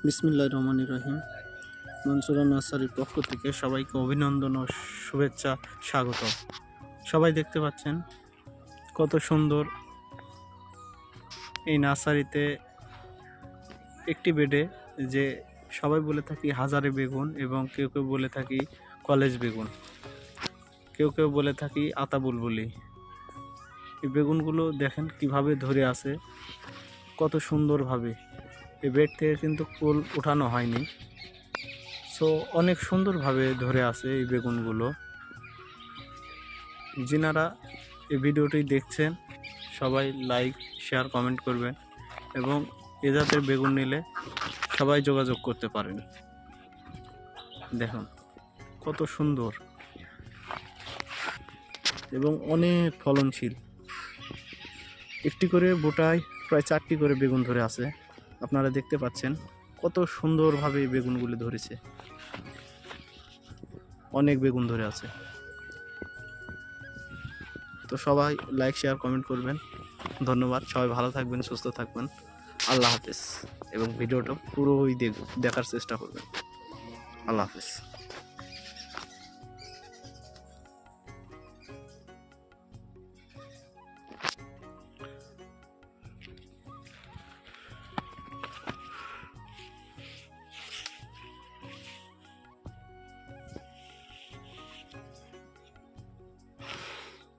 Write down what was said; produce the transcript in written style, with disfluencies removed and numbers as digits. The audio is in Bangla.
বিসমিল্লাহির রহমানির রহিম। মনসুরা নার্সারির পক্ষ থেকে সবাইকে অভিনন্দন ও শুভেচ্ছা, স্বাগত। সবাই দেখতে পাচ্ছেন কত সুন্দর এই নার্সারিতে একটি বেডে, যে সবাই বলে থাকি হাজারে বেগুন, এবং কেউ কেউ বলে থাকি কলেজ বেগুন, কেউ কেউ বলে থাকি আতা বুলবুলি। এই বেগুনগুলো দেখেন কিভাবে ধরে আছে, কত সুন্দরভাবে। এই বেড থেকে কিন্তু কুল উঠানো হয়নি, সো অনেক সুন্দরভাবে ধরে আছে এই বেগুনগুলো। যিনারা এই ভিডিওটি দেখছেন সবাই লাইক, শেয়ার, কমেন্ট করবেন, এবং এ জাতের বেগুন নিলে সবাই যোগাযোগ করতে পারেন। দেখুন কত সুন্দর এবং অনেক ফলনশীল। একটি করে বোটায় প্রায় 4টি করে বেগুন ধরে আছে। আপনারা দেখতে পাচ্ছেন কত সুন্দরভাবে এই বেগুনগুলি ধরেছে, অনেক বেগুন ধরে আছে। তো সবাই লাইক, শেয়ার, কমেন্ট করবেন। ধন্যবাদ। সবাই ভালো থাকবেন, সুস্থ থাকবেন। আল্লাহ হাফেজ। এবং ভিডিওটা পুরোই দেখার চেষ্টা করবেন। আল্লাহ হাফেজ।